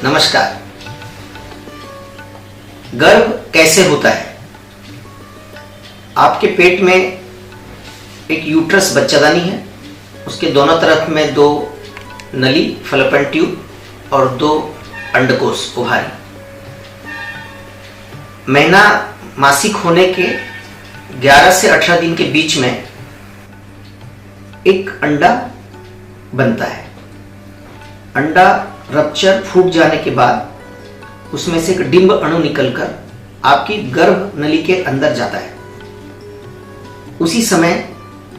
नमस्कार। गर्भ कैसे होता है? आपके पेट में एक यूट्रस बच्चादानी है, उसके दोनों तरफ में दो नली फलोपियन ट्यूब और दो अंडकोश ओवारी। महीना मासिक होने के 11 से 18 दिन के बीच में एक अंडा बनता है। अंडा रप्चर फूट जाने के बाद उसमें से एक डिंब अणु निकलकर आपकी गर्भ नली के अंदर जाता है। उसी समय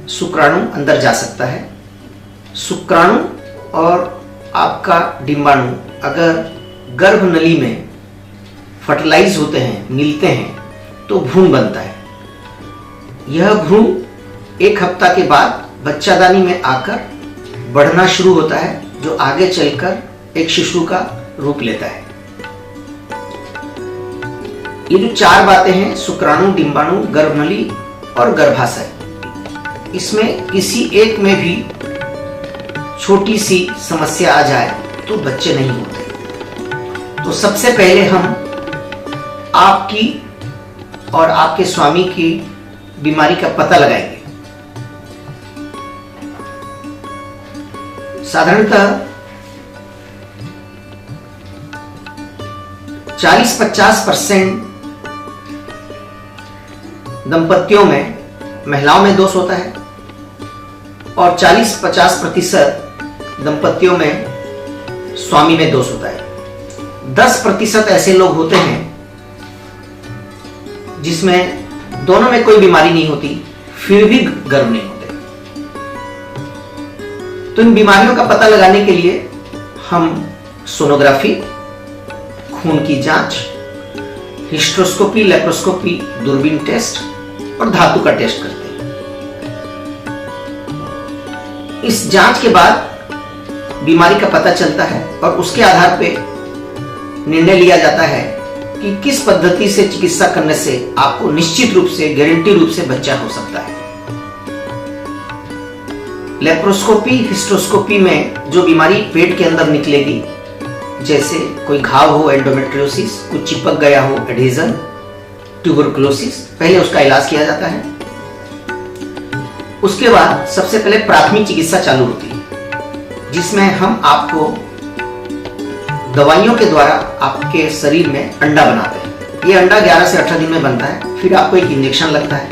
शुक्राणु अंदर जा सकता है। शुक्राणु और आपका डिंबाणु अगर गर्भ नली में फर्टिलाइज होते हैं, मिलते हैं, तो भ्रूण बनता है। यह भ्रूण 1 हफ्ता के बाद बच्चादानी में आकर बढ़ना शुरू होता है, जो आगे चलकर एक शिशु का रूप लेता है। ये जो 4 बातें हैं, शुक्राणु, डिंबाणु, गर्भनली और गर्भाशय, इसमें किसी एक में भी छोटी सी समस्या आ जाए तो बच्चे नहीं होते। तो सबसे पहले हम आपकी और आपके स्वामी की बीमारी का पता लगाएंगे। साधारणतः 40-50% दंपतियों में, महिलाओं में दोष होता है और 40-50% दंपतियों में स्वामी में दोष होता है। 10% ऐसे लोग होते हैं जिसमें दोनों में कोई बीमारी नहीं होती, फिर भी गर्भ नहीं होते। तो इन बीमारियों का पता लगाने के लिए हम सोनोग्राफी, खून की जांच, हिस्ट्रोस्कोपी, लेप्रोस्कोपी, दूरबीन टेस्ट और धातु का टेस्ट करते हैं। इस जांच के बाद बीमारी का पता चलता है और उसके आधार पे निर्णय लिया जाता है कि किस पद्धति से चिकित्सा करने से आपको निश्चित रूप से, गारंटी रूप से बच्चा हो सकता है। लेप्रोस्कोपी, हिस्ट्रोस्कोपी में जो बीमारी पेट के अंदर निकलेगी, जैसे कोई घाव हो, एंडोमेट्रियोसिस, कुछ चिपक गया हो, एडहेजन, ट्यूबरकुलोसिस, पहले उसका इलाज किया जाता है। उसके बाद सबसे पहले प्राथमिक चिकित्सा चालू होती है, जिसमें हम आपको दवाइयों के द्वारा आपके शरीर में अंडा बनाते हैं। ये अंडा 11 से 18 दिन में बनता है। फिर आपको एक इंजेक्शन लगता है।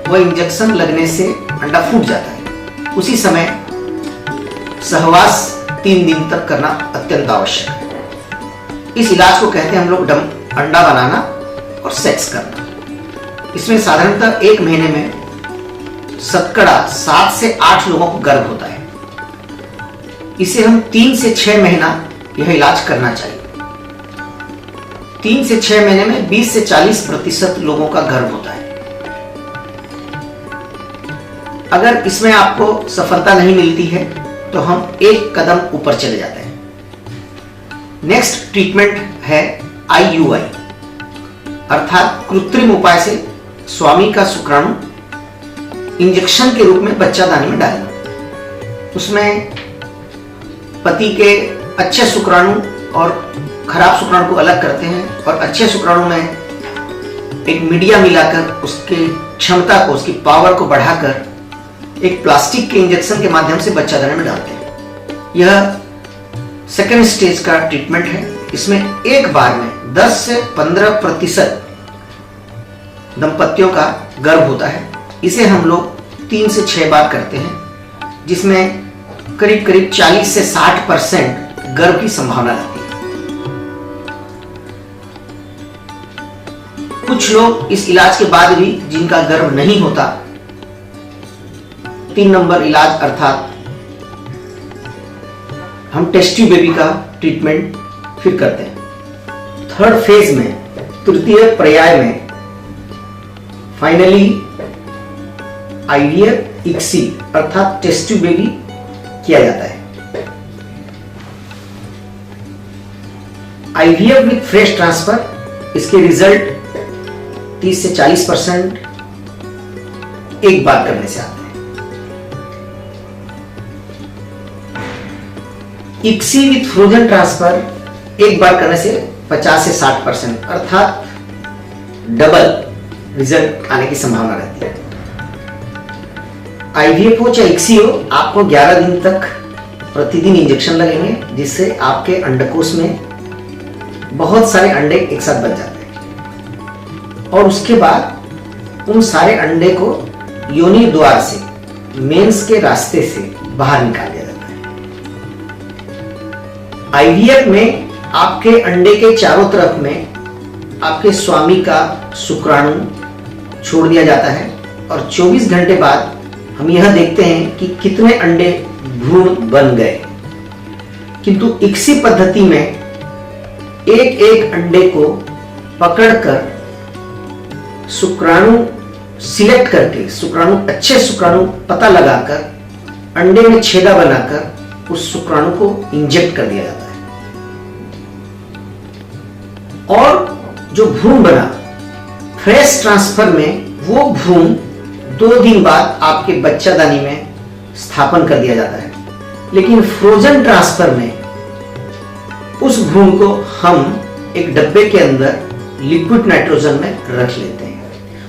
वह इंजेक्शन लगने से अंडा फूट जाता है। उसी समय सहवास 3 दिन तक करना अत्यंत आवश्यक है। इस इलाज को कहते हैं हम लोग अंडा बनाना और सेक्स करना। इसमें साधारणतः 1 महीने में शतकड़ा 7 से 8 लोगों को गर्भ होता है। इसे हम 3 से 6 महीना यह इलाज करना चाहिए। 3 से 6 महीने में 20 से 40% लोगों का गर्भ होता है। अगर इसमें आपको सफलता नहीं मिलती है तो हम एक कदम ऊपर चले जाते हैं। नेक्स्ट ट्रीटमेंट है IUI, अर्थात कृत्रिम उपाय से स्वामी का शुक्राणु इंजेक्शन के रूप में बच्चादानी में डालना। उसमें पति के अच्छे शुक्राणु और खराब शुक्राणु को अलग करते हैं और अच्छे शुक्राणु में एक मीडिया मिलाकर उसकी क्षमता को, उसकी पावर को बढ़ाकर एक प्लास्टिक के इंजेक्शन के माध्यम से बच्चादानी में डालते हैं। यह सेकेंड स्टेज का ट्रीटमेंट है। इसमें एक बार में 10 से 15% दंपतियों का गर्भ होता है। इसे हम लोग 3 से 6 बार करते हैं, जिसमें करीब करीब 40 से 60% गर्भ की संभावना रहती है। कुछ लोग इस इलाज के बाद भी जिनका गर्भ नहीं होता, 3 नंबर इलाज अर्थात हम टेस्ट ट्यूब बेबी का ट्रीटमेंट फिर करते हैं। 3rd फेज में, तृतीय पर्याय में फाइनली IVF, ICSI अर्थात टेस्ट ट्यूब बेबी किया जाता है। IVF विथ फ्रेश ट्रांसफर, इसके रिजल्ट 30 से 40% एक बार करने से आते हैं। ICSI विथ फ्रोजन ट्रांसफर एक बार करने से 50 से 60% अर्थात डबल रिजल्ट आने की संभावना रहती है। आईवीएफ हो चाहे इक्सी हो, आपको 11 दिन तक प्रतिदिन इंजेक्शन लगेंगे, जिससे आपके अंडकोश में बहुत सारे अंडे एक साथ बन जाते हैं और उसके बाद उन सारे अंडे को योनि द्वार से, मेंस के रास्ते से बाहर निकाल दिया जाता है। आईवीएफ में आपके अंडे के चारों तरफ में आपके स्वामी का शुक्राणु छोड़ दिया जाता है और 24 घंटे बाद हम यह देखते हैं कि कितने अंडे भ्रूण बन गए। किंतु इक्सी पद्धति में एक एक अंडे को पकड़कर शुक्राणु सिलेक्ट करके, शुक्राणु अच्छे शुक्राणु पता लगाकर अंडे में छेदा बनाकर उस शुक्राणु को इंजेक्ट कर दिया जाता है और जो भ्रूण बना फ्रेश ट्रांसफर में, वो भ्रूण 2 दिन बाद आपके बच्चादानी में स्थापन कर दिया जाता है। लेकिन फ्रोजन ट्रांसफर में उस भ्रूण को हम एक डब्बे के अंदर लिक्विड नाइट्रोजन में रख लेते हैं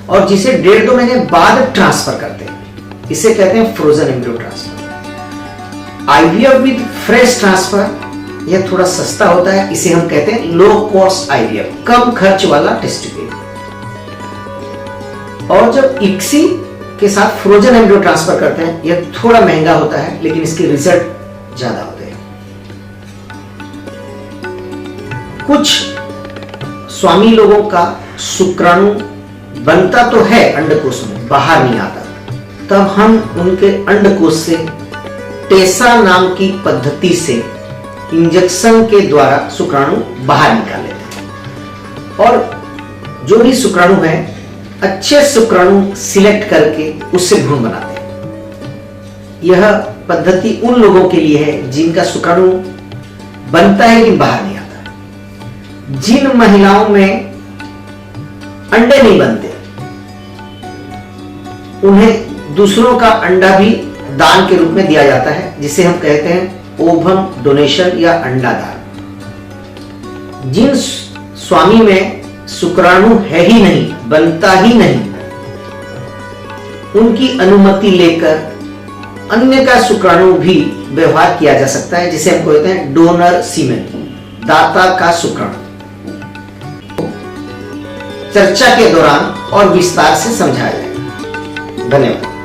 और जिसे 1.5-2 महीने बाद ट्रांसफर करते हैं। इसे कहते हैं frozen embryo transfer. IVF with fresh transfer यह थोड़ा सस्ता होता है, इसे हम कहते हैं लो कॉस्ट आईवीएफ, कम खर्च वाला टेस्टिकल। और जब इक्सी के साथ फ्रोजन एम्ब्रियो ट्रांसफर करते हैं, यह थोड़ा महंगा होता है, लेकिन इसके रिजल्ट ज्यादा होते हैं। कुछ स्वामी लोगों का शुक्राणु बनता तो है अंडकोश में, बाहर नहीं आता, तब हम उनके अंडकोश से टेसा नाम की पद्धति से इंजेक्शन के द्वारा शुक्राणु बाहर निकाल लेते हैं और जो भी शुक्राणु है अच्छे शुक्राणु सिलेक्ट करके उससे भ्रूण बनाते हैं। यह पद्धति उन लोगों के लिए है जिनका शुक्राणु बनता है लेकिन बाहर नहीं आता। जिन महिलाओं में अंडे नहीं बनते, उन्हें दूसरों का अंडा भी दान के रूप में दिया जाता है, जिसे हम कहते हैं ओवम डोनेशन या अंडा दान। जिन स्वामी में शुक्राणु है ही नहीं, बनता ही नहीं, उनकी अनुमति लेकर अन्य का शुक्राणु भी व्यवहार किया जा सकता है, जिसे हम कहते हैं डोनर सीमेन, दाता का शुक्राणु। चर्चा के दौरान और विस्तार से समझाया जाएगा। धन्यवाद।